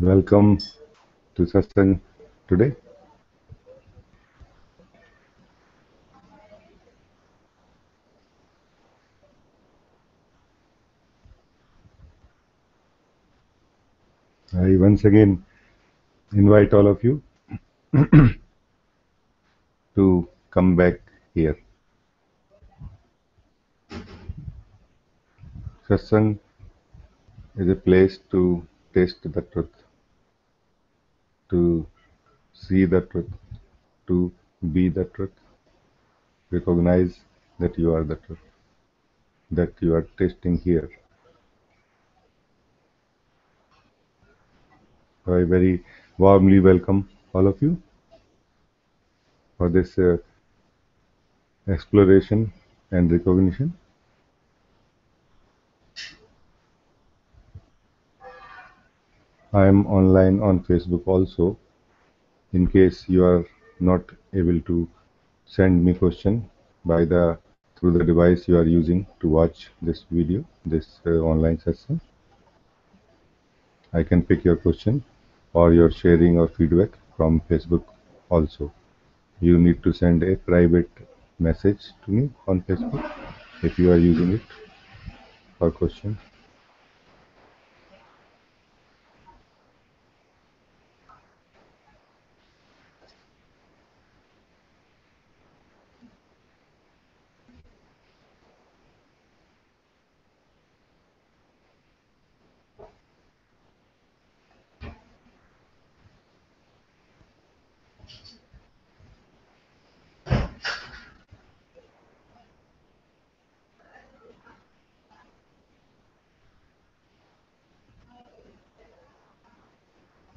Welcome to Satsang today. I once again invite all of you to come back here. Satsang is a place to taste the truth, to see the truth, to be the truth, recognize that you are the truth, that you are tasting here. So I very warmly welcome all of you for this exploration and recognition. I am online on Facebook also. In case you are not able to send me question by the through the device you are using to watch this video, this online session, I can pick your question or your sharing or feedback from Facebook also. You need to send a private message to me on Facebook if you are using it for question.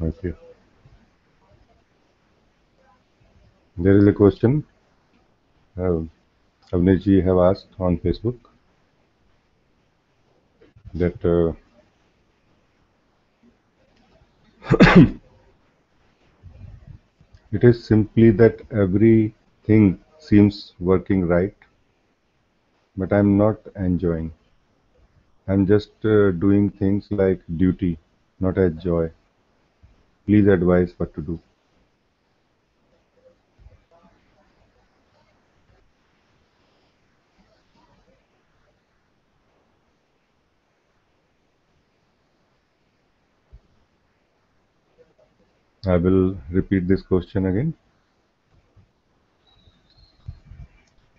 Okay. There is a question uh, Avnishji have asked on Facebook that it is simply that everything seems working right, but I'm not enjoying. I'm just doing things like duty, not as joy. Please advise what to do. I will repeat this question again.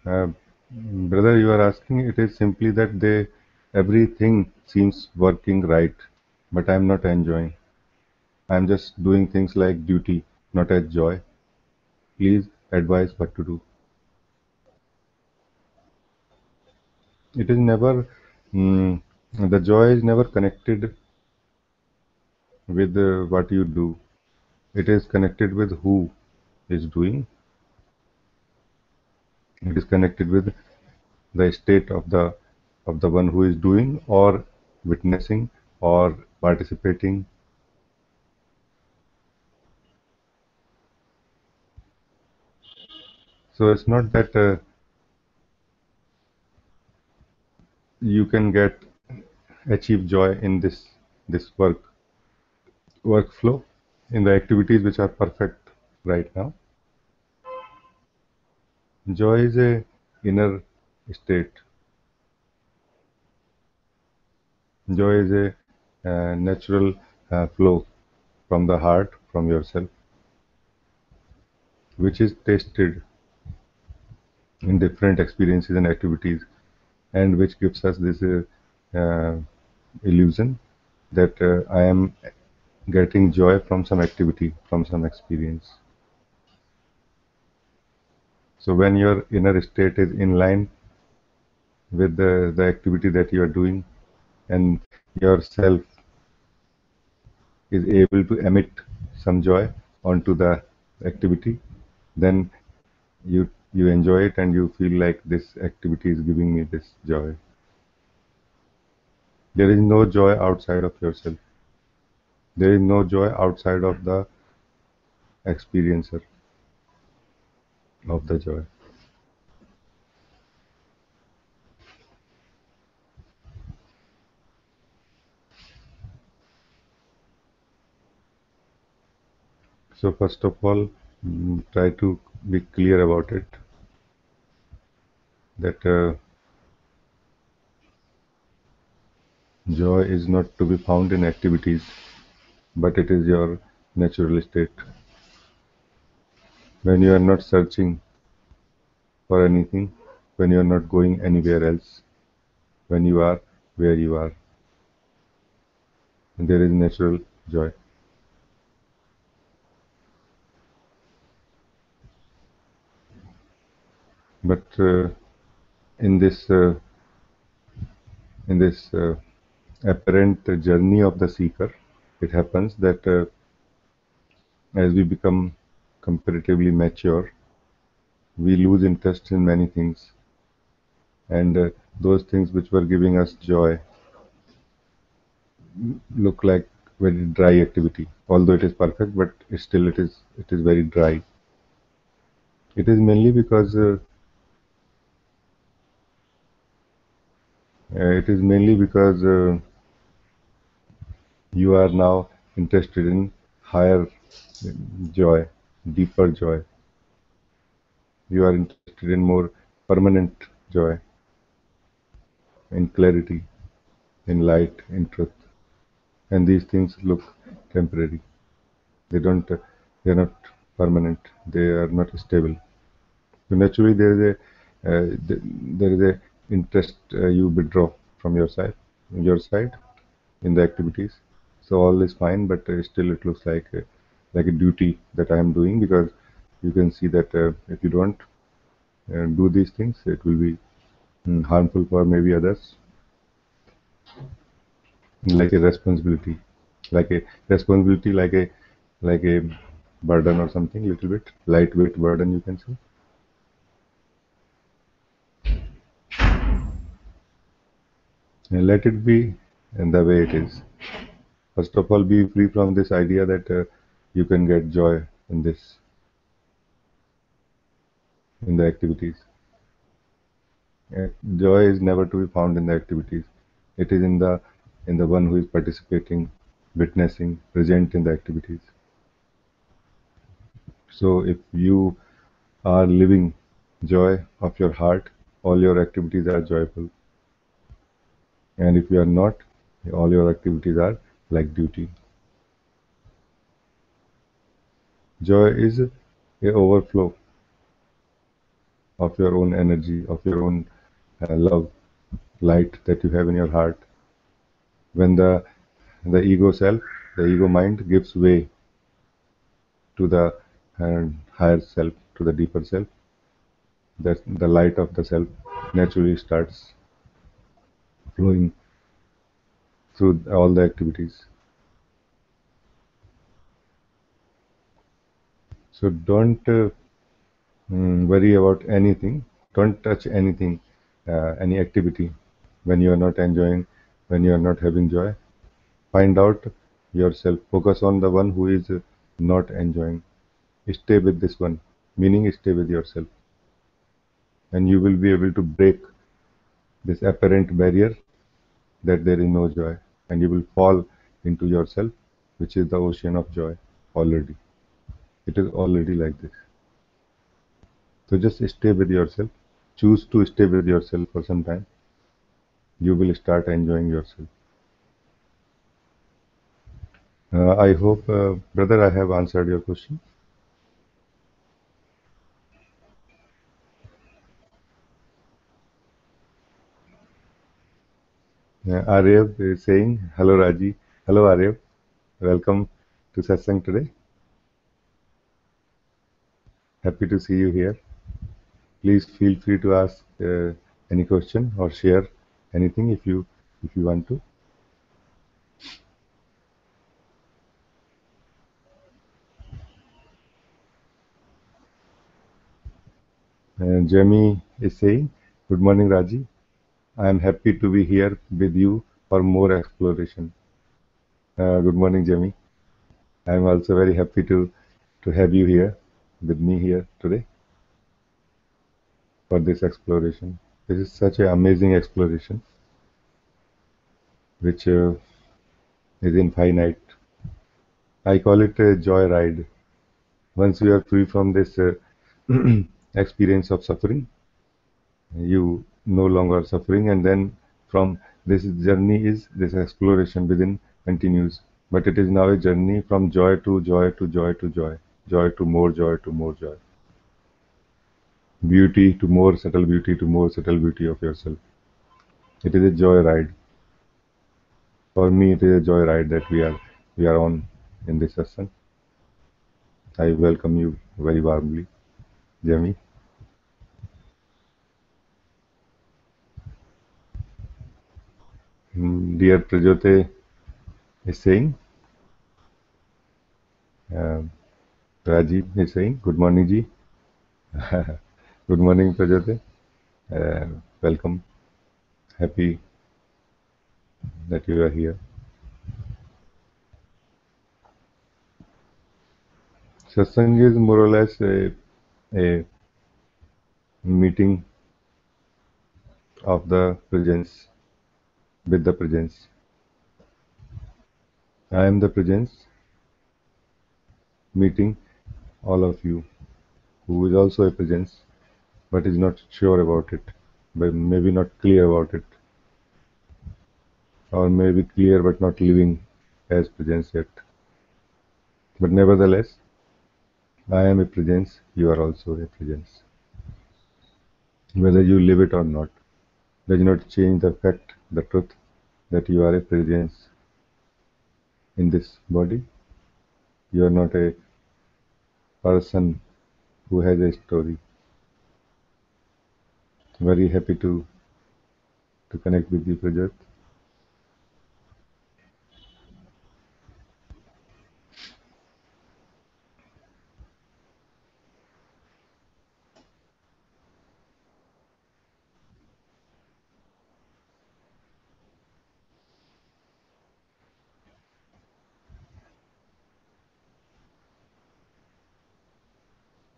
Uh, Brother, you are asking, it is simply that everything seems working right, but I'm not enjoying. I'm just doing things like duty, not as joy. Please advise what to do. It is never, mm, the joy is never connected with what you do. It is connected with who is doing. It is connected with the state of the one who is doing or witnessing or participating. So it's not that you can get achieve joy in this workflow in the activities which are perfect right now. Joy is a inner state. Joy is a natural flow from the heart, from yourself, which is tasted in different experiences and activities, and which gives us this uh, illusion that I am getting joy from some activity, from some experience. So when your inner state is in line with the activity that you are doing, and yourself is able to emit some joy onto the activity, then you enjoy it and you feel like this activity is giving me this joy. There is no joy outside of yourself. There is no joy outside of the experiencer of the joy. So first of all, try to be clear about it, that joy is not to be found in activities, but it is your natural state. When you are not searching for anything, when you are not going anywhere else, when you are where you are, there is natural joy. But in this uh, in this apparent journey of the seeker, it happens that as we become comparatively mature, we lose interest in many things, and those things which were giving us joy look like very dry activity. Although it is perfect, but still it is very dry. It is mainly because you are now interested in higher joy, deeper joy. You are interested in more permanent joy, in clarity, in light, in truth. And these things look temporary. They don't. They are not permanent. They are not stable. So naturally, there is a interest you withdraw from your side in the activities. So all is fine, but still it looks like a duty that I am doing, because you can see that if you don't do these things, it will be harmful for maybe others, like a responsibility, like a burden or something, little bit lightweight burden, you can say. And let it be in the way it is. First of all, be free from this idea that you can get joy in this, in the activities. Joy is never to be found in the activities. It is in the one who is participating, witnessing, present in the activities. So if you are living joy of your heart, all your activities are joyful. And if you are not, all your activities are like duty. Joy is a overflow of your own energy, of your own love, light that you have in your heart. When the ego self, the ego mind gives way to the higher self, to the deeper self, that the light of the self naturally starts flowing through all the activities. So don't worry about anything. Don't touch anything, any activity when you are not enjoying, when you are not having joy. Find out yourself. Focus on the one who is not enjoying. Stay with this one, meaning stay with yourself. And you will be able to break this apparent barrier that there is no joy. And you will fall into yourself, which is the ocean of joy already. It is already like this. So just stay with yourself. Choose to stay with yourself for some time. You will start enjoying yourself. I hope, brother, I have answered your question. Aryav is saying, hello Raji. Hello Aryav. Welcome to Satsang today. Happy to see you here. Please feel free to ask any question or share anything if you want to. Jamie is saying, good morning Raji. I am happy to be here with you for more exploration. Good morning Jamie. I am also very happy to have you here with me here today for this exploration. This is such an amazing exploration, which is infinite. I call it a joy ride. Once you are free from this experience of suffering, you no longer suffering, and then from this journey is this exploration within continues. But it is now a journey from joy to joy to joy to joy, joy to more joy to more joy, beauty to more subtle beauty to more subtle beauty of yourself. It is a joy ride. For me, it is a joy ride that we are on in this session. I welcome you very warmly, Jamie. Dear Prajote is saying, uh, Rajiv is saying, good morning, Ji. Good morning, Prajote. Uh, Welcome. Happy that you are here. Satsang is more or less a meeting of the presence with the presence. I am the presence meeting all of you who is also a presence but is not sure about it, but maybe not clear about it, or maybe clear but not living as presence yet. But nevertheless, I am a presence, you are also a presence. Whether you live it or not does not change the fact, the truth that you are a presence in this body. You are not a person who has a story. Very happy to connect with you, Prajat.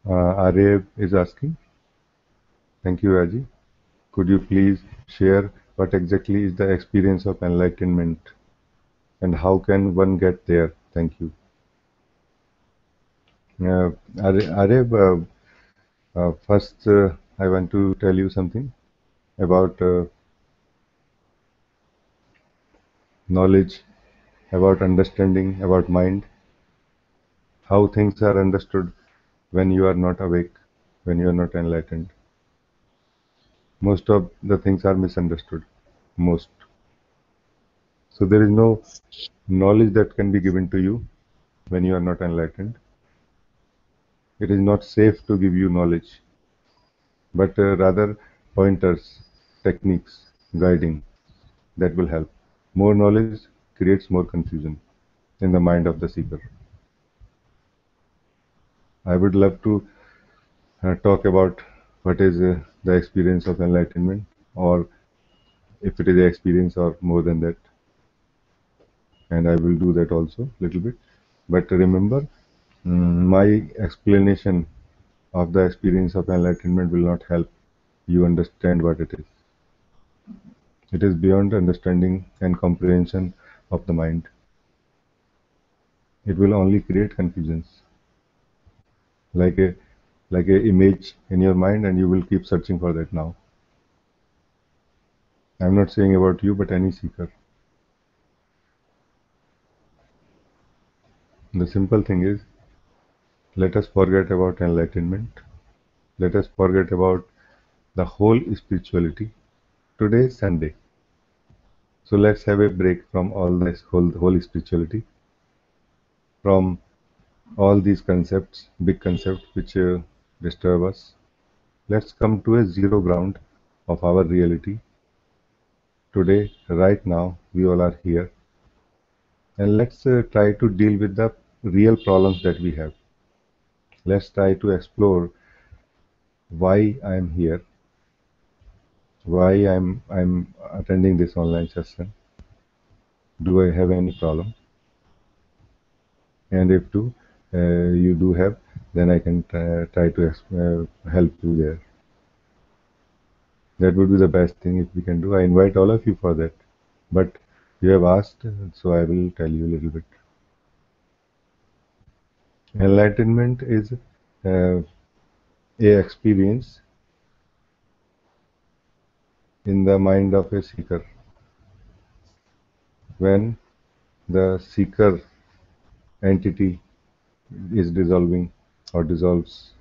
Arya is asking, thank you, Raji. Could you please share what exactly is the experience of enlightenment and how can one get there? Thank you. Arya, first I want to tell you something about knowledge, about understanding, about mind, how things are understood when you are not awake, when you are not enlightened. Most of the things are misunderstood. Most. So there is no knowledge that can be given to you when you are not enlightened. It is not safe to give you knowledge, but rather pointers, techniques, guiding that will help. More knowledge creates more confusion in the mind of the seeker. I would love to talk about what is the experience of enlightenment, or if it is the experience or more than that, and I will do that also a little bit. But remember, my explanation of the experience of enlightenment will not help you understand what it is. It is beyond understanding and comprehension of the mind. It will only create confusions, like a image in your mind, and you will keep searching for that now. I'm not saying about you, but any seeker. The simple thing is, let us forget about enlightenment. Let us forget about the whole spirituality. Today is Sunday, so let's have a break from all this whole spirituality, from all these concepts, big concepts which disturb us. Let's come to a zero ground of our reality. Today, right now, we all are here, and let's try to deal with the real problems that we have. Let's try to explore why I am here, why I'm attending this online session. Do I have any problem? And if you do have, then I can try to help you there. That would be the best thing if we can do. I invite all of you for that. But you have asked, so I will tell you a little bit. Enlightenment is a experience in the mind of a seeker. When the seeker entity is dissolving or dissolves,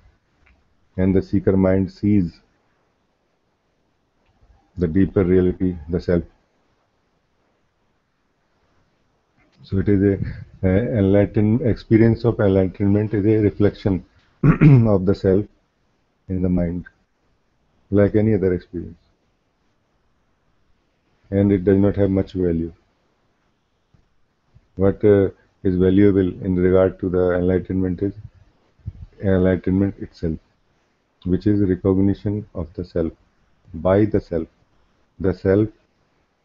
and the seeker mind sees the deeper reality, the self. So it is a experience of enlightenment is a reflection of the self in the mind, like any other experience, and it does not have much value. What is valuable in regard to the enlightenment is enlightenment itself, which is recognition of the self by the self. The self,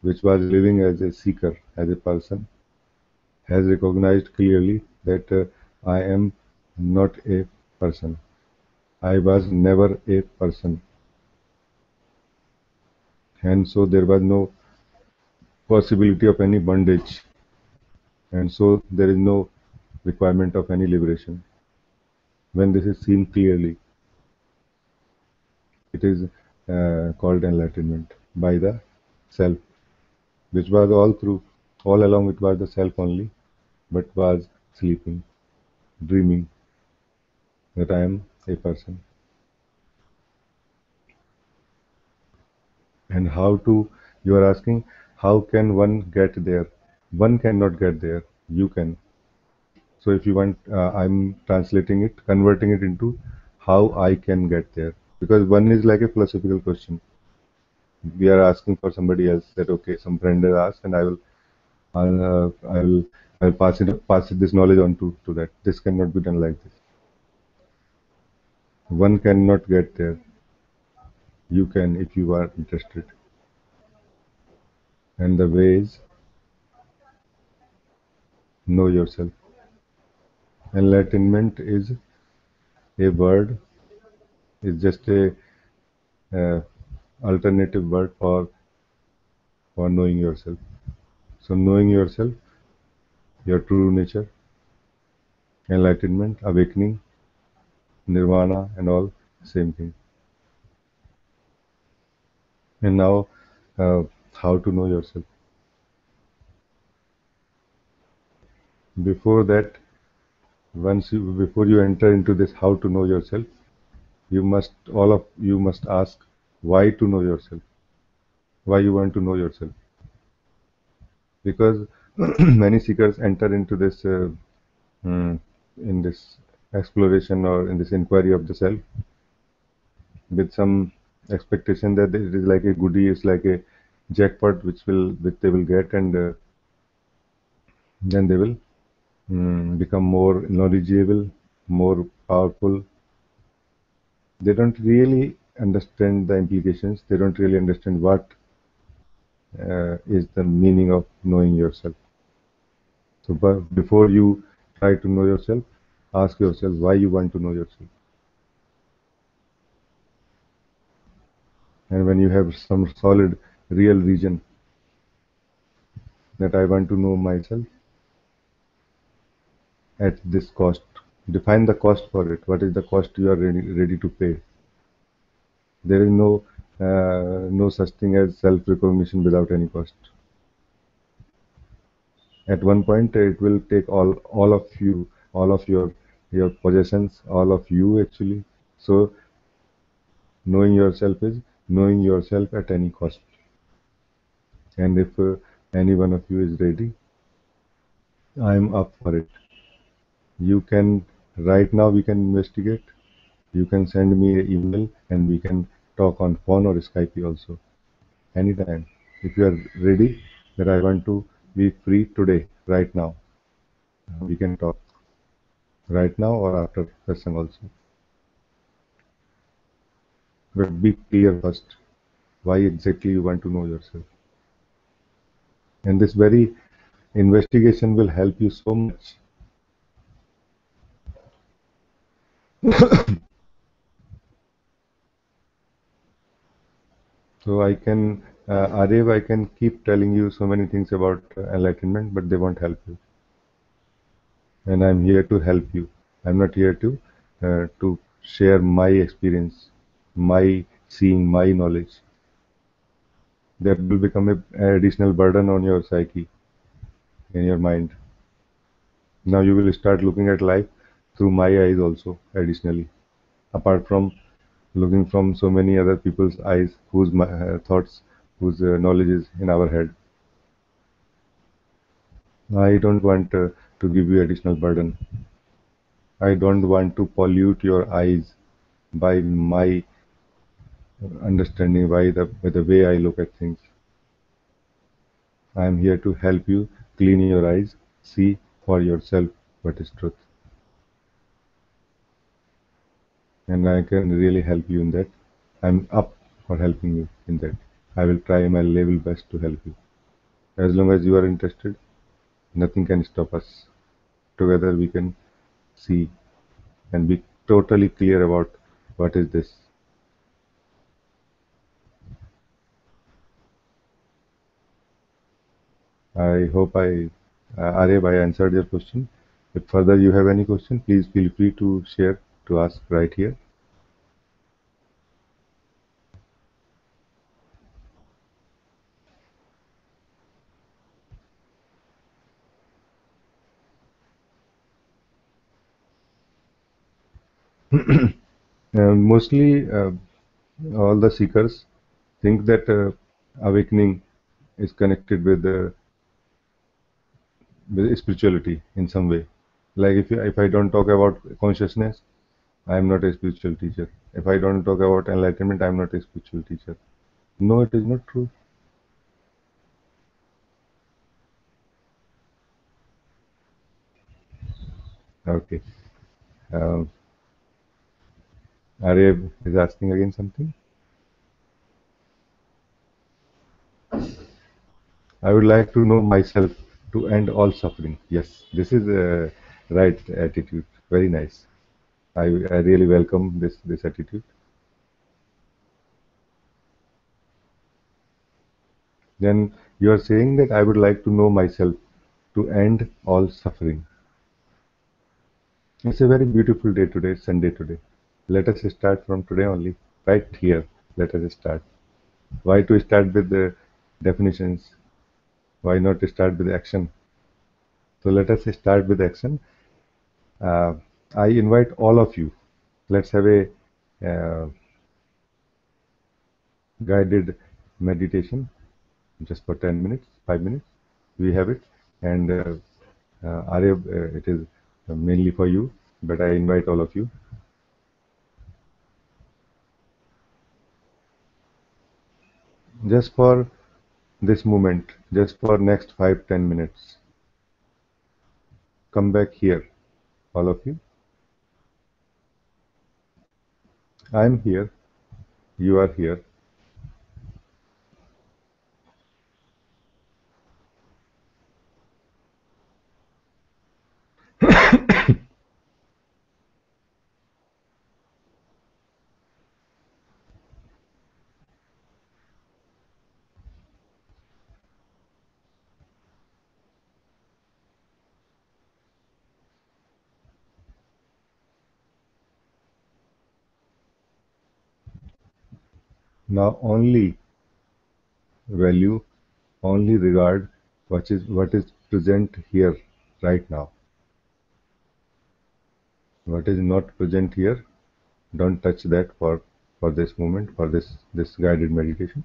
which was living as a seeker, as a person, has recognized clearly that I am not a person. I was never a person, and so there was no possibility of any bondage, and so there is no requirement of any liberation. When this is seen clearly, it is called enlightenment by the self, which was all along it was the self only, but was sleeping, dreaming that I am a person. And how to, you are asking, how can one get there? One cannot get there, you can. So if you want, I'm translating it, converting it into how I can get there. Because one is like a philosophical question. We are asking for somebody else that, okay, some friend has asked, and I'll pass it this knowledge on to that. This cannot be done like this. One cannot get there. You can if you are interested. And the way is know yourself. Enlightenment is a word, is just a uh, alternative word for knowing yourself. So knowing yourself, your true nature, enlightenment, awakening, nirvana, and all same thing. And now, uh, how to know yourself? Before that, before you enter into this, how to know yourself, all of you must ask why to know yourself, why you want to know yourself, because many seekers enter into this mm, in this exploration or in this inquiry of the self with some expectation that it is like a goodie, it's like a jackpot which they will get, and then they will become more knowledgeable, more powerful. They don't really understand the implications. They don't really understand what is the meaning of knowing yourself. So, but before you try to know yourself, ask yourself why you want to know yourself. And when you have some solid, real reason that I want to know myself at this cost, define the cost for it. What is the cost you are ready to pay? There is no such thing as self-recognition without any cost. At one point, it will take all of you, all of your possessions, all of you actually. So knowing yourself is knowing yourself at any cost. And if any one of you is ready, I am up for it. You can right now we can investigate. You can send me an email and we can talk on phone or Skype also anytime. If you are ready, that I want to be free today, right now, we can talk right now or after satsang also. But be clear first why exactly you want to know yourself. And this very investigation will help you so much. So Arev, I can keep telling you so many things about enlightenment, but they won't help you. And I'm here to help you. I'm not here to share my experience, my seeing, my knowledge. That will become an additional burden on your psyche, in your mind. Now you will start looking at life through my eyes also, additionally, apart from looking from so many other people's eyes whose thoughts, whose knowledge is in our head. I don't want to give you additional burden. I don't want to pollute your eyes by my understanding, by the way I look at things. I am here to help you clean your eyes, see for yourself what is truth. And I can really help you in that. I'm up for helping you in that. I will try my level best to help you. As long as you are interested, nothing can stop us. Together we can see and be totally clear about what is this. I hope Arya, I answered your question. If further you have any question, please feel free to share, to ask right here. Mostly, all the seekers think that awakening is connected with spirituality in some way. Like if I don't talk about consciousness, I am not a spiritual teacher. If I don't talk about enlightenment, I am not a spiritual teacher. No, it is not true. Okay. Um, Arya is asking again something. I would like to know myself to end all suffering. Yes, this is a right attitude. Very nice. I really welcome this attitude. Then you are saying that I would like to know myself to end all suffering. It's a very beautiful day today, Sunday today. Let us start from today only, right here. Let us start. Why to start with the definitions? Why not to start with action? So let us start with action. Uh, I invite all of you. Let's have a guided meditation just for 10 minutes, 5 minutes. We have it. And Arya, it is mainly for you, but I invite all of you. Just for this moment, just for next 5-10 minutes. Come back here, all of you. I am here. You are here. Now only value, only regard what is present here right now. What is not present here, don't touch that for this moment, for this guided meditation,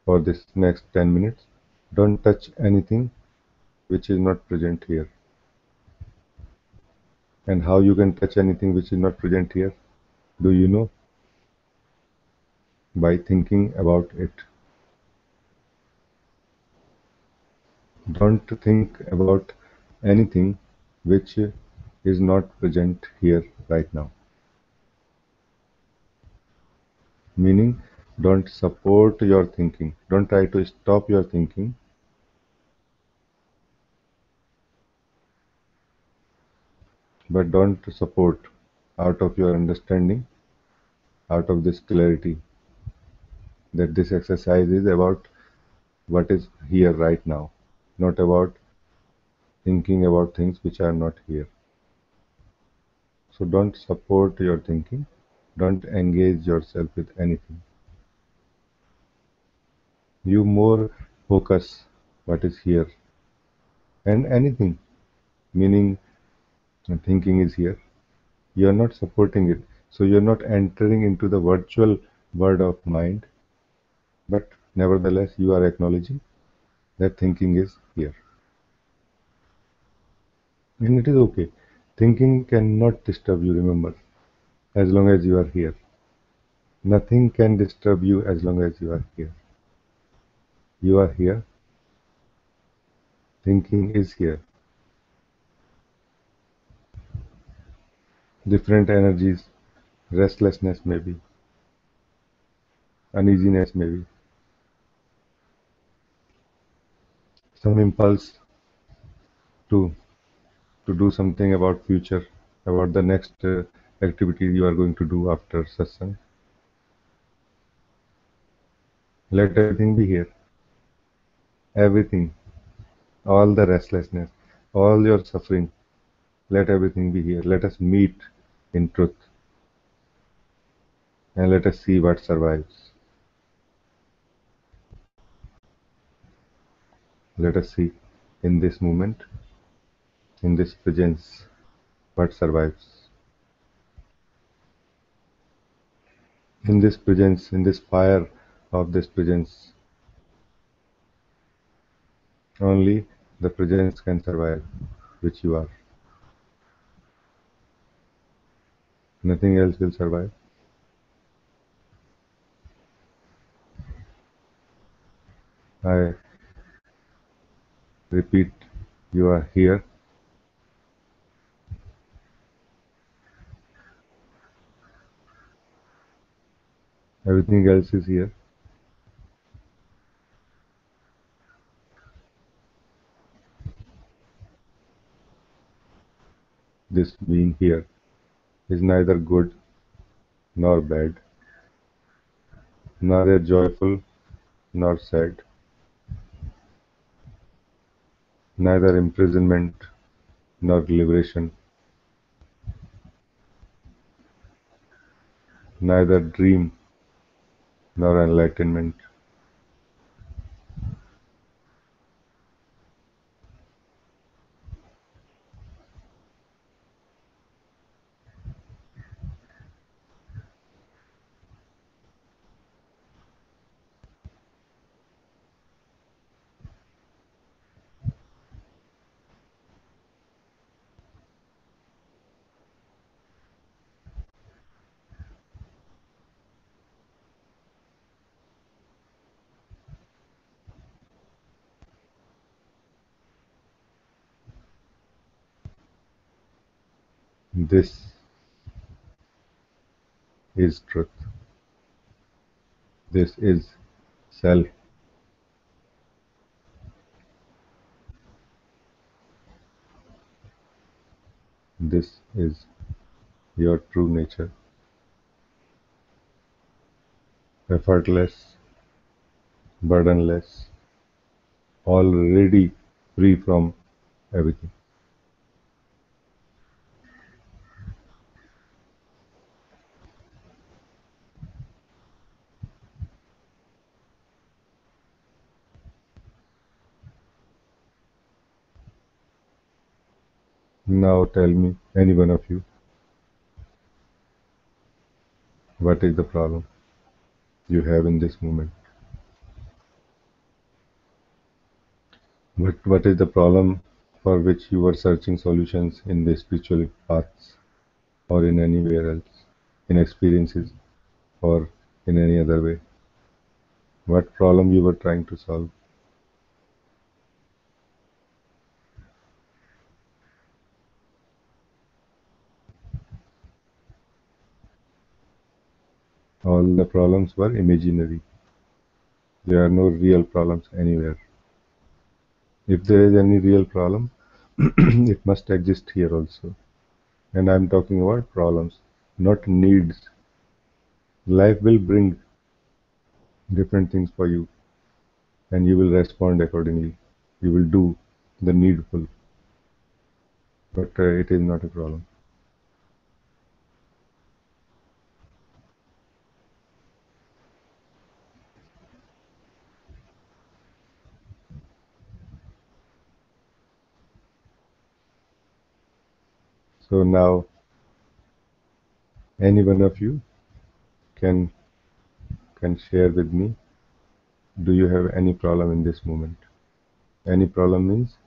for this next 10 minutes. Don't touch anything which is not present here. And how you can touch anything which is not present here? Do you know? By thinking about it. Don't think about anything which is not present here right now. Meaning, don't support your thinking. Don't try to stop your thinking, but don't support out of your understanding, out of this clarity that this exercise is about what is here right now, not about thinking about things which are not here. So don't support your thinking. Don't engage yourself with anything. You more focus what is here and anything, meaning thinking is here. You are not supporting it. So you're not entering into the virtual world of mind, but nevertheless you are acknowledging that thinking is here. And it is okay. Thinking cannot disturb you, remember, as long as you are here. Nothing can disturb you as long as you are here. You are here, thinking is here. Different energies, restlessness maybe, uneasiness maybe, some impulse to do something about future, about the next activity you are going to do after satsang. Let everything be here. Everything, all the restlessness, all your suffering, let everything be here. Let us meet in truth and let us see what survives. Let us see in this moment, in this presence, what survives. In this presence, in this fire of this presence, only the presence can survive, which you are. Nothing else will survive. I repeat, you are here. Everything else is here. This being here is neither good nor bad, neither joyful nor sad, neither imprisonment nor liberation, neither dream nor enlightenment. This is truth. This is self. This is your true nature. Effortless, burdenless, already free from everything. Now tell me, any one of you, what is the problem you have in this moment? What is the problem for which you were searching solutions in the spiritual paths or in anywhere else, in experiences or in any other way? What problem you were trying to solve? All the problems were imaginary. There are no real problems anywhere. If there is any real problem, it must exist here also. And I'm talking about problems, not needs. Life will bring different things for you, and you will respond accordingly. You will do the needful, but it is not a problem. So now any one of you can share with me, do you have any problem in this moment? Any problem means,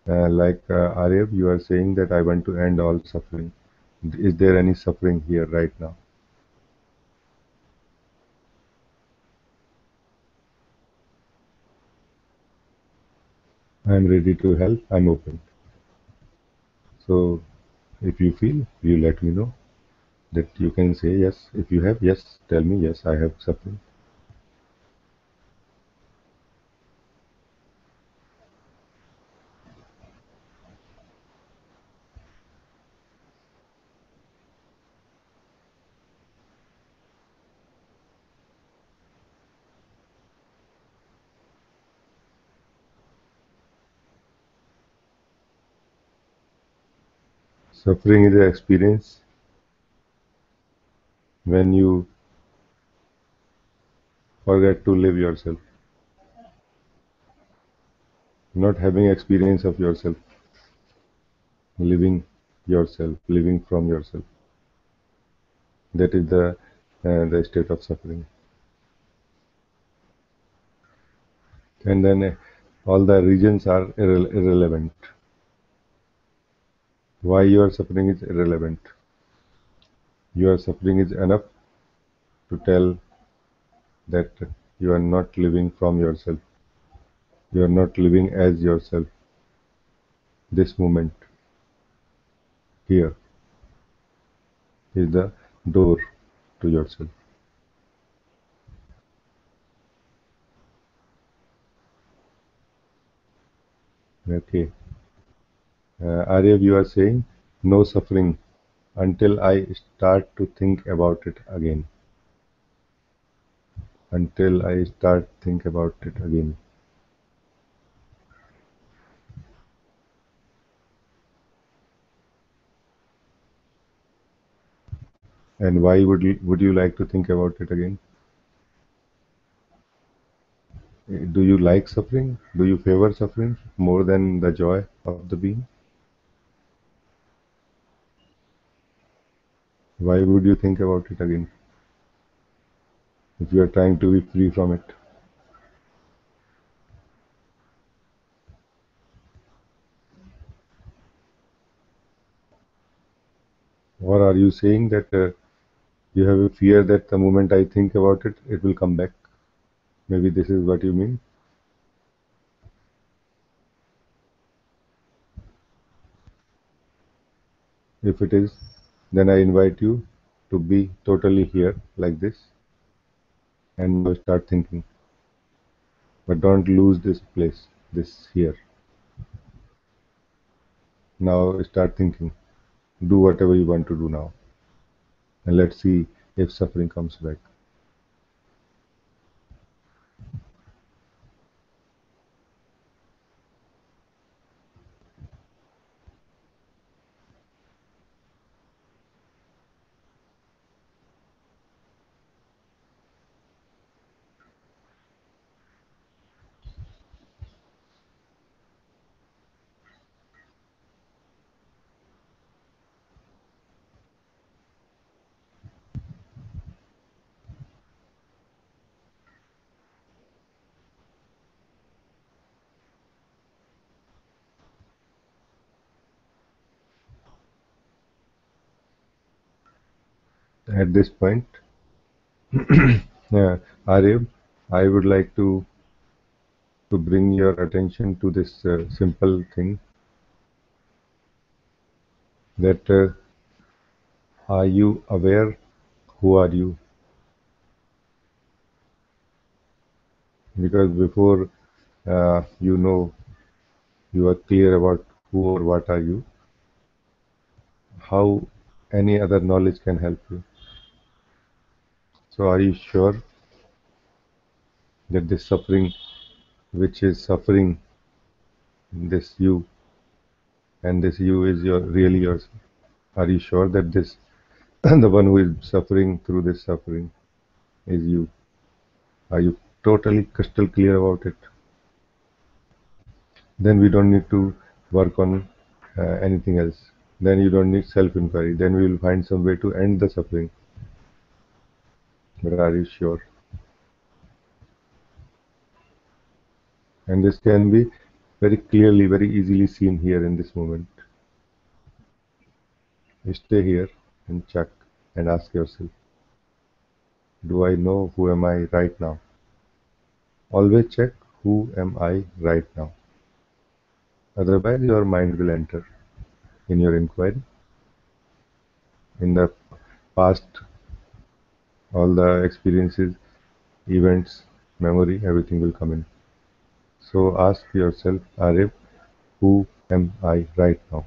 Aryav, you are saying that I want to end all suffering. Is there any suffering here right now? I am ready to help. I'm open. So if you feel, you let me know that you can say yes. If you have, yes, tell me, yes, I have suffering. Suffering is an experience when you forget to live yourself, not having experience of yourself, living yourself, living from yourself. That is the state of suffering. And then all the reasons are irrelevant. Why you are suffering is irrelevant. Your suffering is enough to tell that you are not living from yourself. You are not living as yourself. This moment here is the door to yourself. Okay. Aryav, you are saying no suffering until I start to think about it again. Until I start think about it again. And why would you like to think about it again? Do you like suffering? Do you favor suffering more than the joy of the being? Why would you think about it again if you are trying to be free from it? Or are you saying that you have a fear that the moment I think about it, it will come back? Maybe this is what you mean. If it is, then I invite you to be totally here like this and now start thinking. But don't lose this place, this here. Now start thinking. Do whatever you want to do now. And let's see if suffering comes back. At this point, Arif, I would like to bring your attention to this simple thing that are you aware who are you? Because before you know you are clear about who or what are you, how any other knowledge can help you. So are you sure that this suffering, which is suffering, this you, and this you is your really yours? Are you sure that this the one who is suffering through this suffering is you? Are you totally crystal clear about it? Then we don't need to work on anything else. then you don't need self-inquiry. Then we will find some way to end the suffering. But are you sure? And this can be very clearly, very easily seen here in this moment. You stay here and check and ask yourself, do I know who am I right now? Always check who am I right now. Otherwise your mind will enter in your inquiry. In the past, all the experiences, events, memory, everything will come in. So ask yourself, Arif, who am I right now?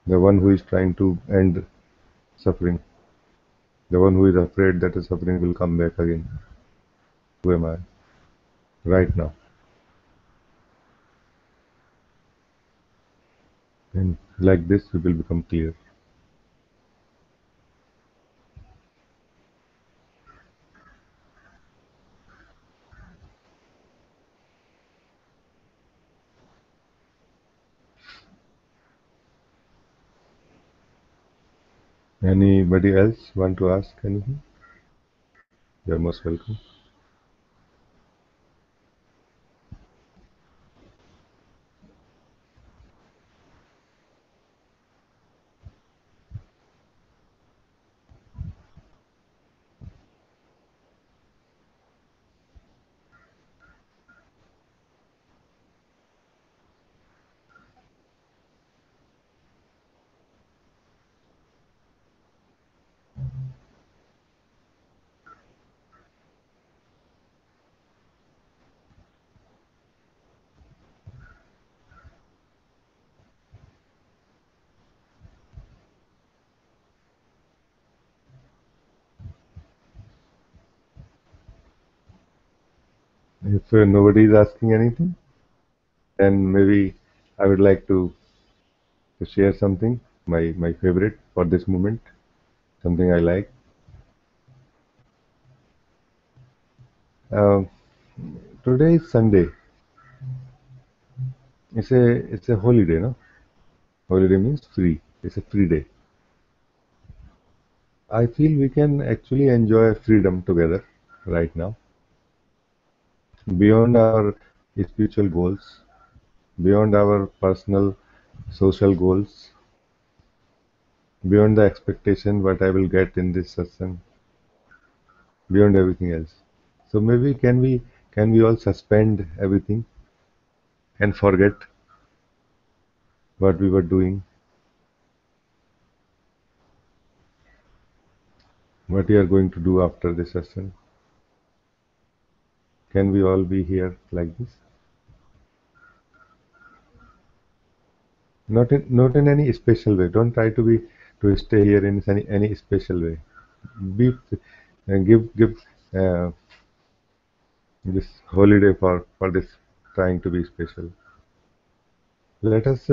The one who is trying to end suffering, the one who is afraid that the suffering will come back again. Who am I right now? And like this, we will become clear. Anybody else want to ask anything? You're most welcome. If nobody is asking anything, then maybe I would like to share something, my favorite for this moment, something I like. Uh, Today is Sunday. It's a holiday, no? Holiday means free. It's a free day. I feel we can actually enjoy freedom together right now, beyond our spiritual goals, beyond our personal social goals, beyond the expectation what I will get in this satsang, beyond everything else. So maybe can we all suspend everything and forget what we were doing, what we are going to do after this session? Can we all be here like this? Not in any special way. Don't try to stay here in any special way. Be give uh, this holiday for this trying to be special. Let us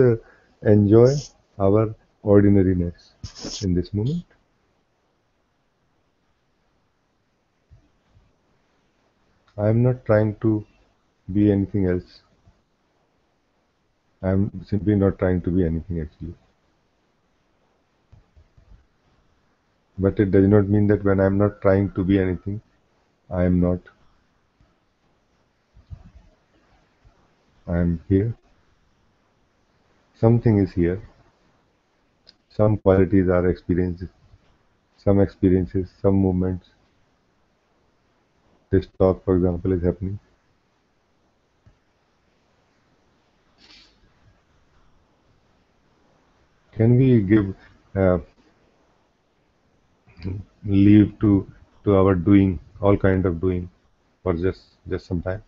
enjoy our ordinariness in this moment. I am not trying to be anything else. I am simply not trying to be anything actually. But it does not mean that when I am not trying to be anything, I am not. I am here. Something is here. Some qualities are experiences, some movements. This talk, for example, is happening. Can we give uh, leave to our doing, all kind of doing, for just some time?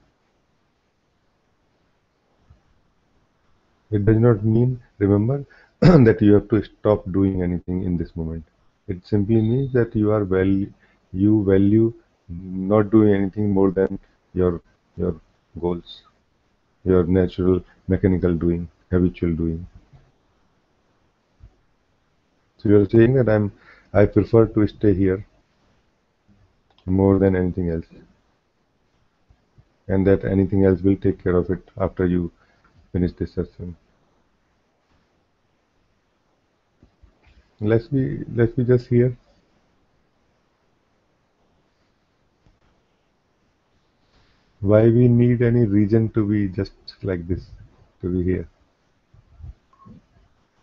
It does not mean, remember, that you have to stop doing anything in this moment. It simply means that you value not doing anything more than your goals, your natural mechanical doing, habitual doing. So you're saying that I prefer to stay here more than anything else, and that anything else will take care of it after you finish this session. Let's be just here. Why we need any reason to be just like this, to be here?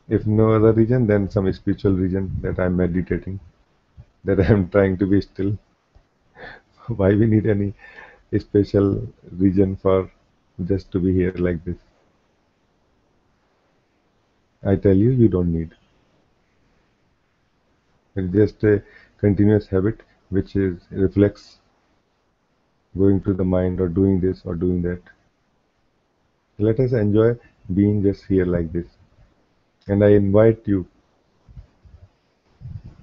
If no other reason, then some spiritual reason that I'm meditating, that I'm trying to be still. Why we need any special reason for just to be here like this? I tell you, you don't need. It's just a continuous habit which is reflects going to the mind or doing this or doing that. Let us enjoy being just here like this. And I invite you,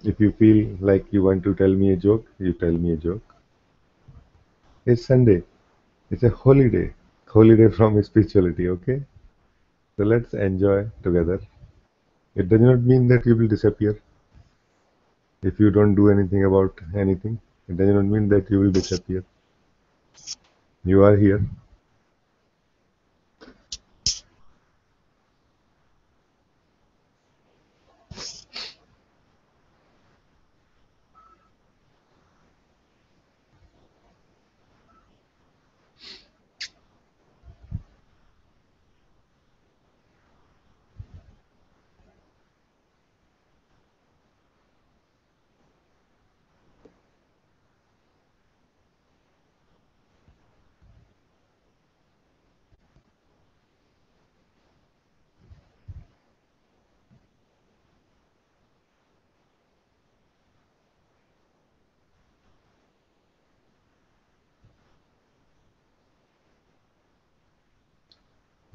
if you feel like you want to tell me a joke, you tell me a joke. It's Sunday. It's a holiday from spirituality, okay? So let's enjoy together. It does not mean that you will disappear if you don't do anything about anything. It does not mean that you will disappear. You are here.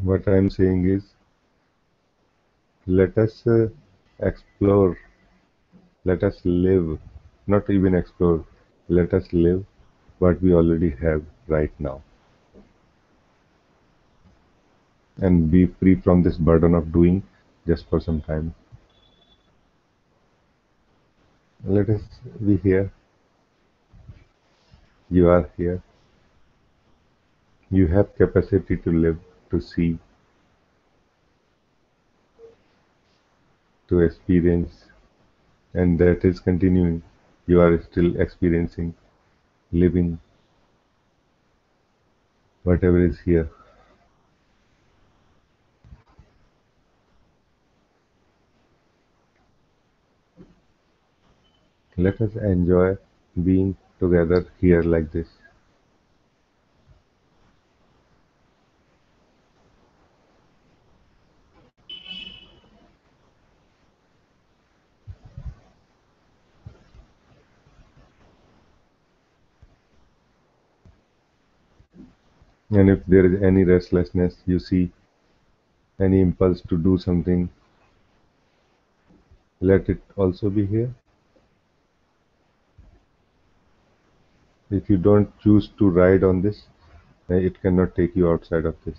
What I am saying is, let us explore, let us live, not even explore, let us live what we already have right now and be free from this burden of doing just for some time. Let us be here. You are here. You have capacity to live, to see, to experience, and that is continuing. You are still experiencing, living, whatever is here. Let us enjoy being together here like this. And if there is any restlessness, you see any impulse to do something, let it also be here. If you don't choose to ride on this, then it cannot take you outside of this.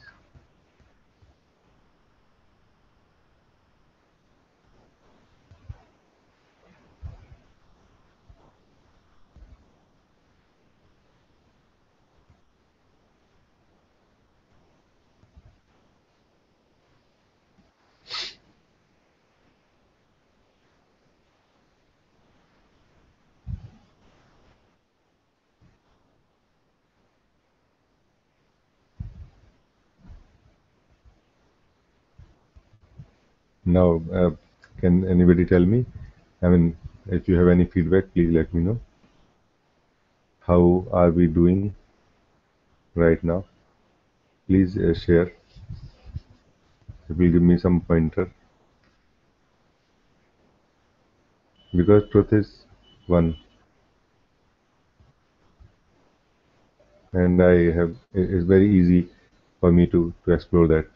Now, can anybody tell me? I mean, if you have any feedback, please let me know. How are we doing right now? Please share. It will give me some pointer. Because truth is one, and it's very easy for me to explore that.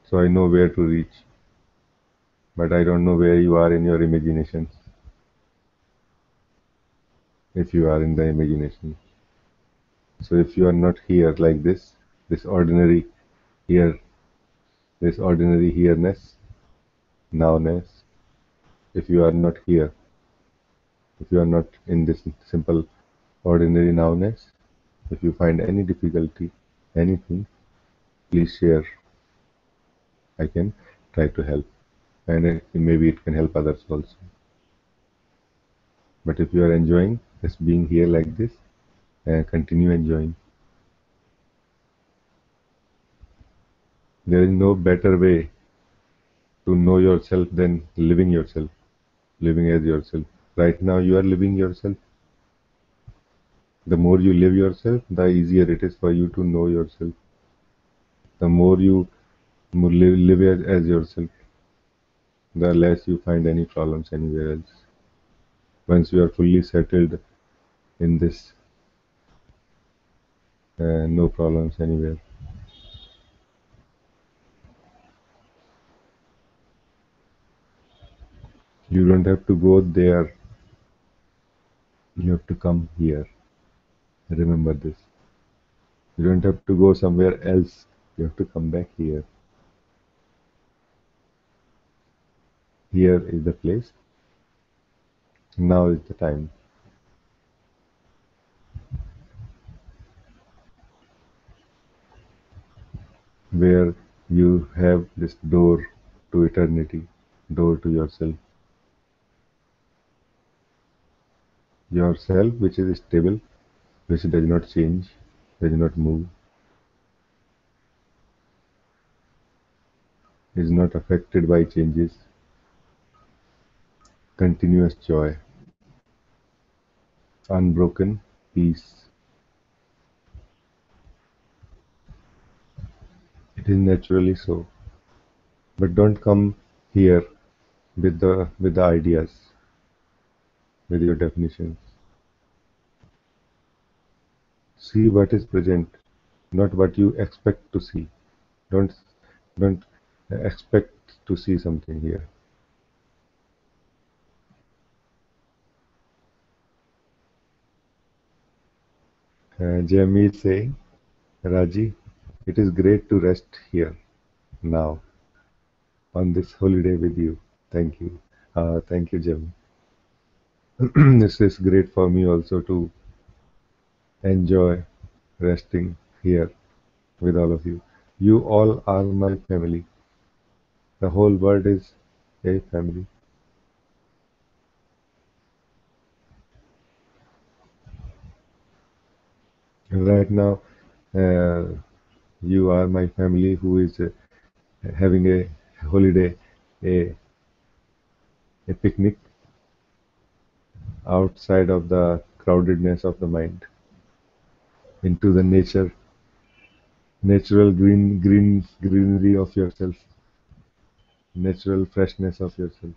So I know where to reach, but I don't know where you are in your imagination. If you are in the imagination. So if you are not here like this ordinary here, this ordinary here-ness, now-ness, if you are not here, if you are not in this simple ordinary now-ness, if you find any difficulty, anything, please share. I can try to help. and maybe it can help others also. But if you are enjoying just being here like this, continue enjoying. There is no better way to know yourself than living yourself, living as yourself. Right now, you are living yourself. The more you live yourself, the easier it is for you to know yourself. The more you live as yourself, the less you find any problems anywhere else. Once you are fully settled in this, no problems anywhere. You don't have to go there, you have to come here. Remember this. You don't have to go somewhere else, you have to come back here. Here is the place, now is the time. Where you have this door to eternity, door to yourself. Yourself, which is stable, which does not change, does not move, is not affected by changes. Continuous joy, unbroken peace. It is naturally so. But don't come here with the ideas, with your definitions. See what is present, not what you expect to see. Don't don't expect to see something here. Jamie is saying, Raji, it is great to rest here now on this holiday with you. Thank you. Thank you, Jamie. This is great for me also to enjoy resting here with all of you. You all are my family. The whole world is a family. Right now, uh, you are my family who is having a holiday, a, a picnic outside of the crowdedness of the mind into the natural greenery of yourself, natural freshness of yourself.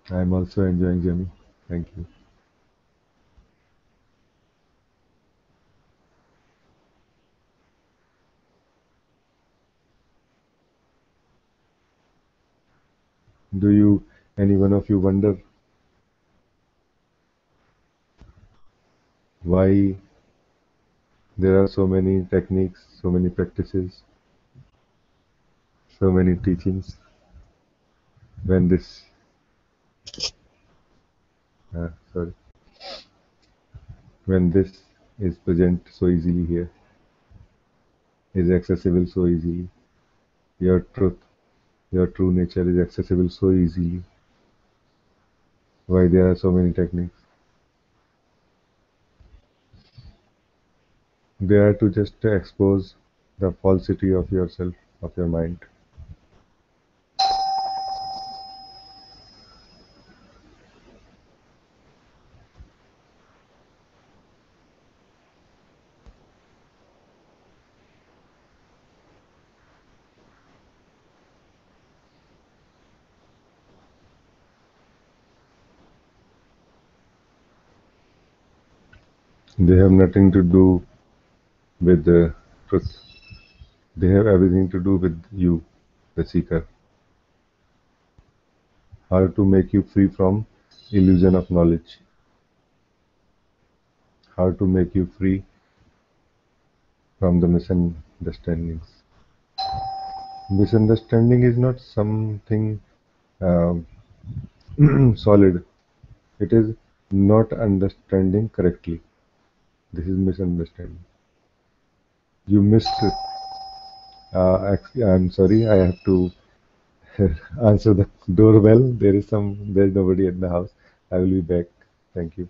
I am also enjoying Jamie. Thank you. Do you, any one of you, wonder why there are so many techniques, so many practices, so many teachings when this, sorry, when this is present so easily here, is accessible so easily. Your truth, your true nature is accessible so easily. Why there are so many techniques? They are to just expose the falsity of yourself, of your mind. They have nothing to do with the truth. They have everything to do with you, the seeker. How to make you free from illusion of knowledge. How to make you free from the misunderstandings. Misunderstanding is not something um, solid. It is not understanding correctly. This is misunderstanding. You missed it. I'm sorry, I have to answer the doorbell. There's nobody in the house. I will be back. Thank you.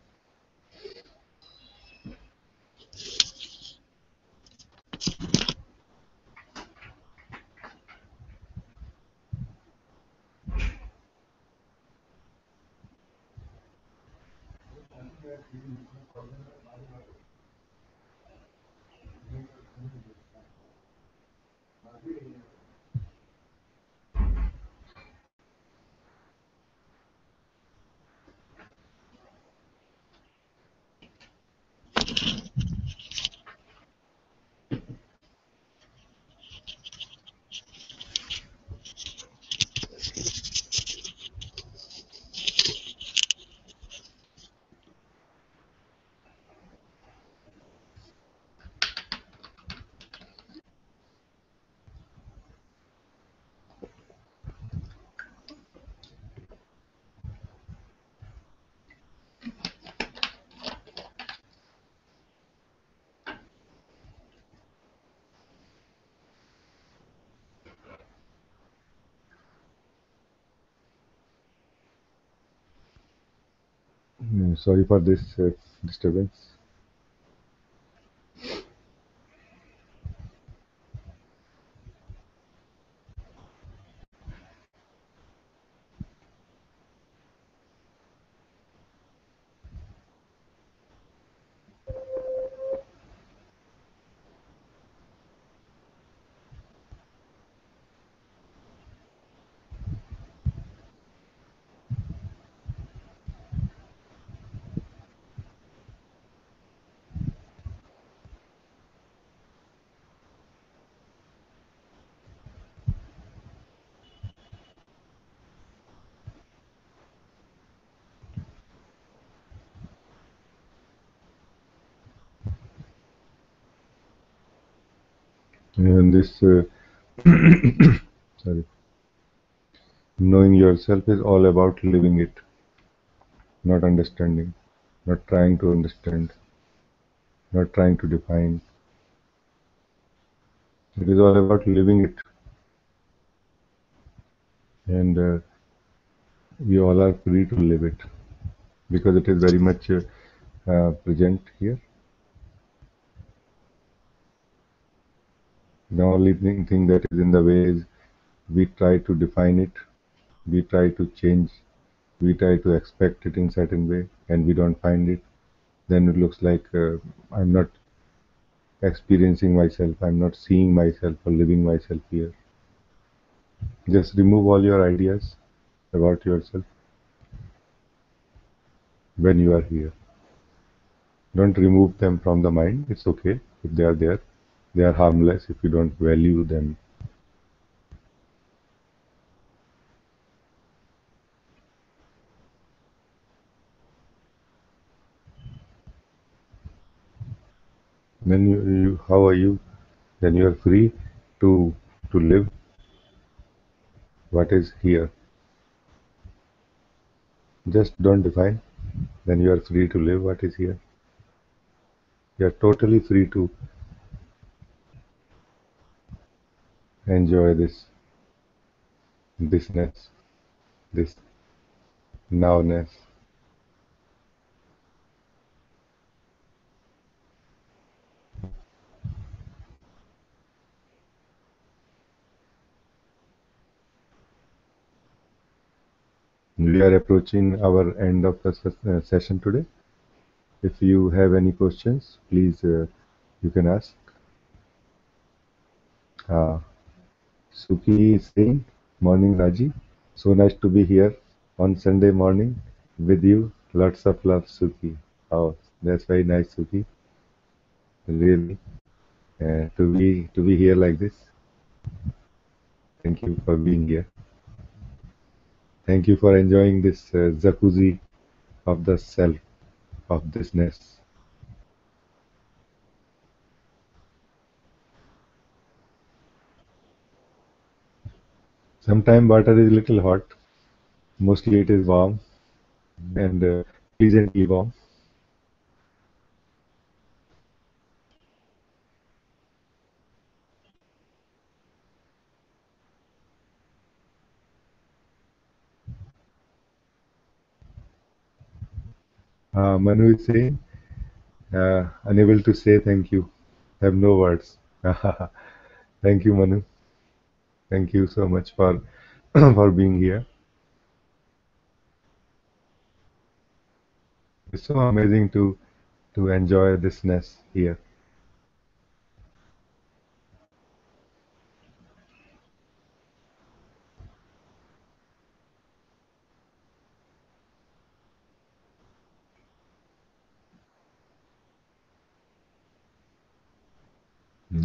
Sorry for this disturbance. And this, sorry, knowing yourself is all about living it, not understanding, not trying to understand, not trying to define. It is all about living it, and we all are free to live it because it is very much present here. The only thing that is in the way is we try to define it, we try to change, we try to expect it in certain way, and we don't find it. Then it looks like I'm not experiencing myself, I'm not seeing myself or living myself here. Just remove all your ideas about yourself when you are here. Don't remove them from the mind. It's okay if they are there. They are harmless if you don't value them. Then how are you? Then you are free to live what is here. Just don't define. Then you are free to live what is here. You are totally free to enjoy thisness, this nowness. We are approaching our end of the session today. If you have any questions, please you can ask. Uh, Suki is saying, "Morning, Raji. So nice to be here on Sunday morning with you. Lots of love, Suki." Oh, that's very nice, Suki. Really, to be here like this. Thank you for being here. Thank you for enjoying this jacuzzi of the self, of thisness. Sometimes water is little hot. Mostly it is warm and pleasantly warm. Manu is saying, unable to say thank you. Have no words. Thank you, Manu. Thank you so much for for being here. It's so amazing to enjoy this ness here.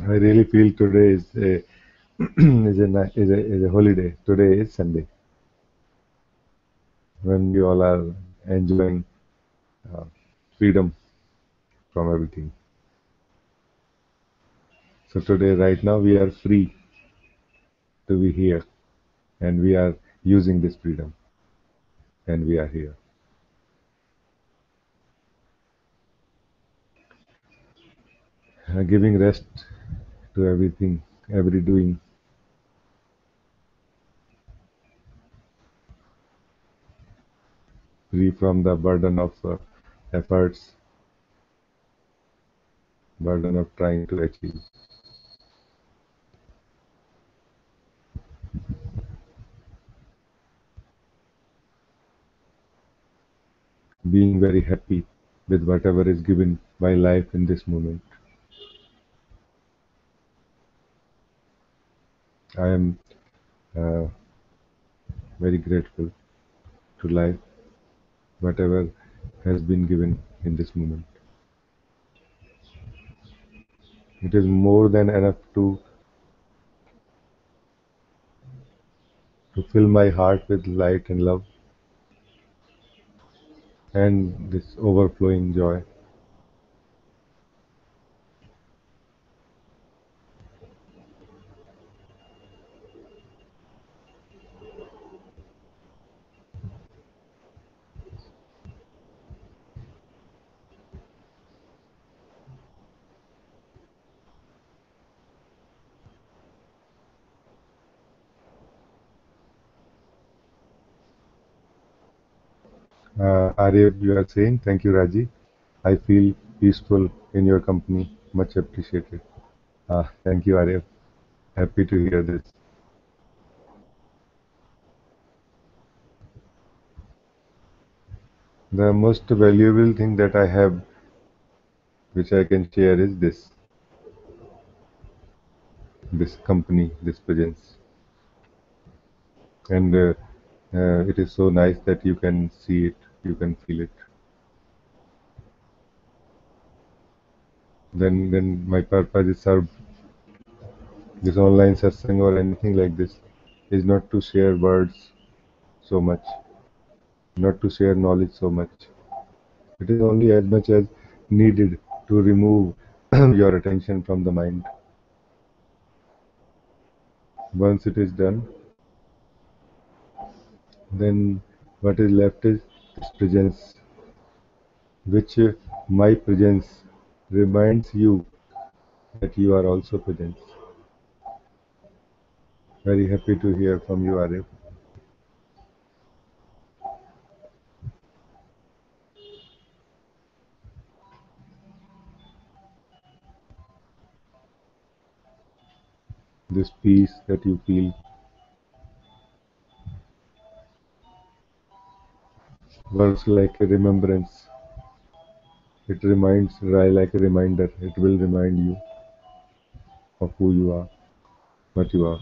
I really feel today is a is a holiday. Today is Sunday when we all are enjoying uh, freedom from everything. So today, right now, we are free to be here, and we are using this freedom, and we are here, giving rest to everything, every doing, free from the burden of efforts, burden of trying to achieve, being very happy with whatever is given by life in this moment. I am uh, very grateful to life, whatever has been given in this moment. It is more than enough to fill my heart with light and love and this overflowing joy. Arya, you are saying, thank you, Raji. I feel peaceful in your company. Much appreciated. Thank you, Arya. Happy to hear this. The most valuable thing that I have, which I can share, is this company, this presence. And it is so nice that you can see it, you can feel it. Then my purpose is served. This online satsang or anything like this is not to share words so much, not to share knowledge so much. It is only as much as needed to remove your attention from the mind. Once it is done, then what is left is this presence, which my presence reminds you that you are also present. Very happy to hear from you, Arif. This peace that you feel works like a remembrance. It reminds like a reminder. It will remind you of who you are, what you are.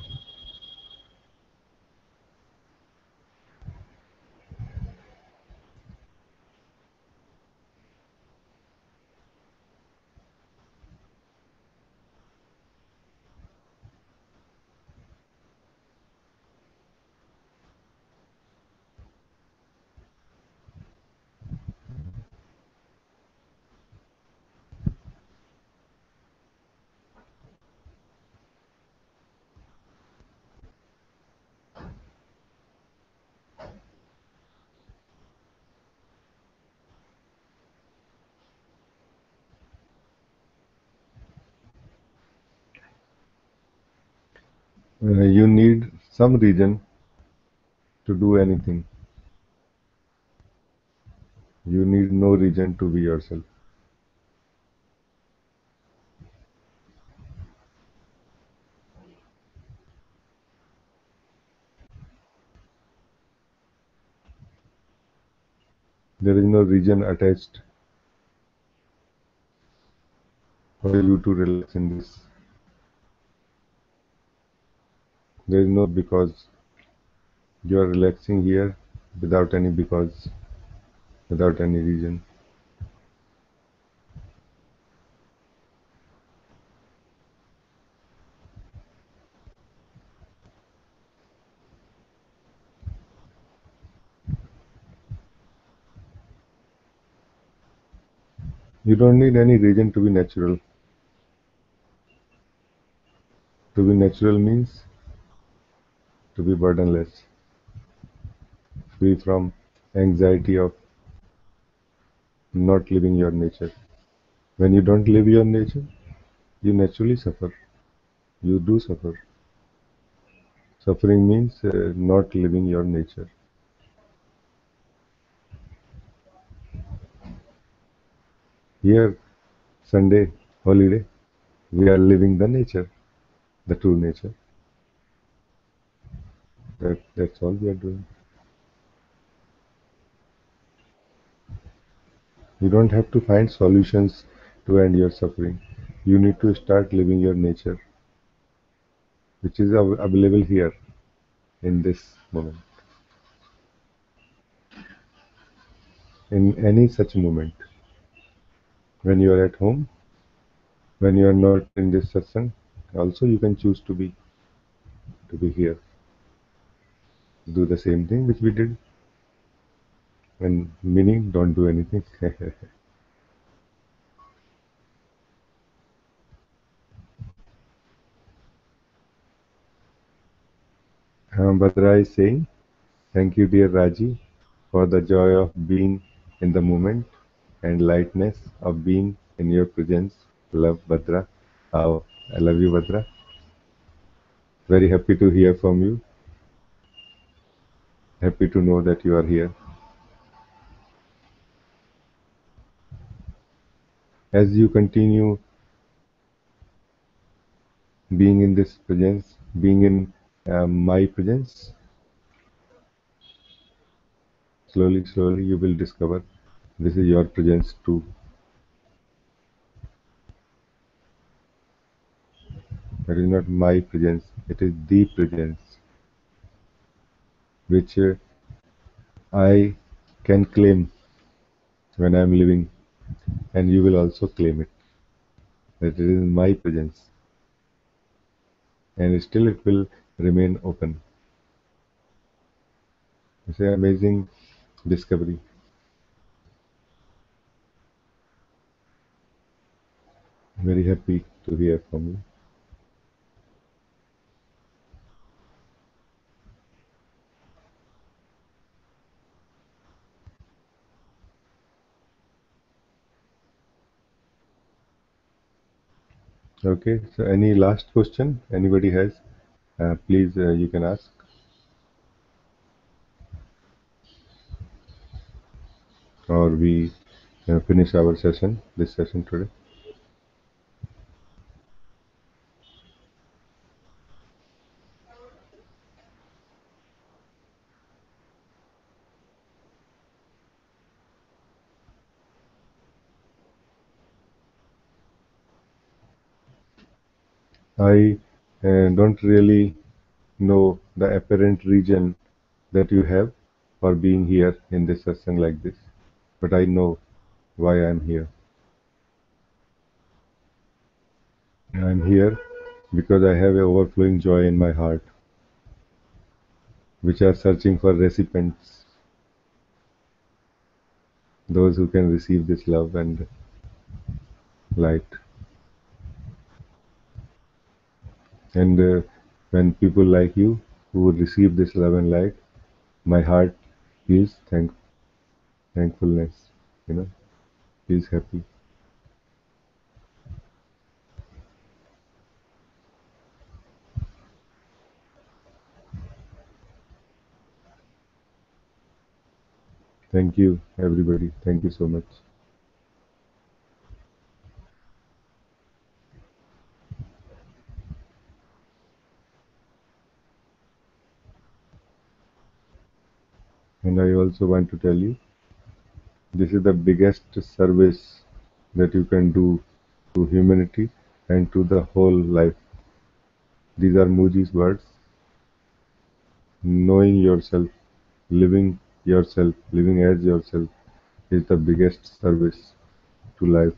You need some reason to do anything. You need no reason to be yourself. There is no reason attached for you to relax in this. There is no because. You are relaxing here without any because, without any reason. You don't need any reason to be natural. To be natural means to be burdenless, free from anxiety of not living your nature. When you don't live your nature, you naturally suffer. You do suffer. Suffering means not living your nature. Here, Sunday, holiday, we are living the nature, the true nature. That's all we are doing. You don't have to find solutions to end your suffering. You need to start living your nature, which is available here in this moment. In any such moment, when you are at home, when you are not in this satsang, also you can choose to be here. Do the same thing which we did, and meaning don't do anything. Badra is saying, thank you, dear Raji, for the joy of being in the moment and lightness of being in your presence. Love, Badra. Oh, I love you, Badra. Very happy to hear from you. Happy to know that you are here. As you continue being in this presence, being in my presence, slowly, slowly you will discover this is your presence too. It is not my presence, it is the presence which I can claim when I am living, and you will also claim it. That it is my presence, and still it will remain open. It's an amazing discovery. Very happy to hear from you. Okay, so any last question anybody has, please you can ask, or we finish our session, this session today. I don't really know the apparent reason that you have for being here in this session like this, but I know why I'm here. I'm here because I have a overflowing joy in my heart, which are searching for recipients, those who can receive this love and light. And when people like you who would receive this love and light, my heart feels thankfulness, you know, feels happy. Thank you, everybody. Thank you so much. And I also want to tell you, this is the biggest service that you can do to humanity and to the whole life. These are Muji's words. Knowing yourself, living as yourself is the biggest service to life,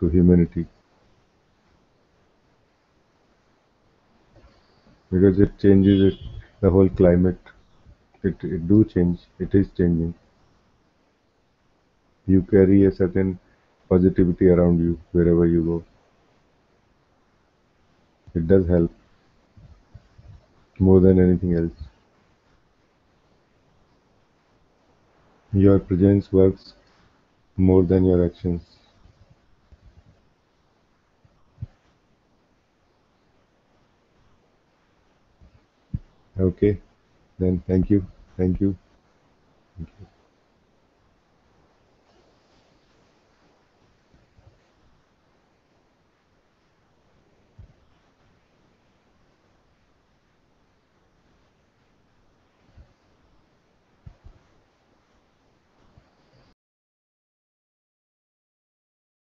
to humanity, because it changes the whole climate. It do change. It is changing. You carry a certain positivity around you wherever you go. It does help more than anything else. Your presence works more than your actions. Okay, then thank you. Thank you.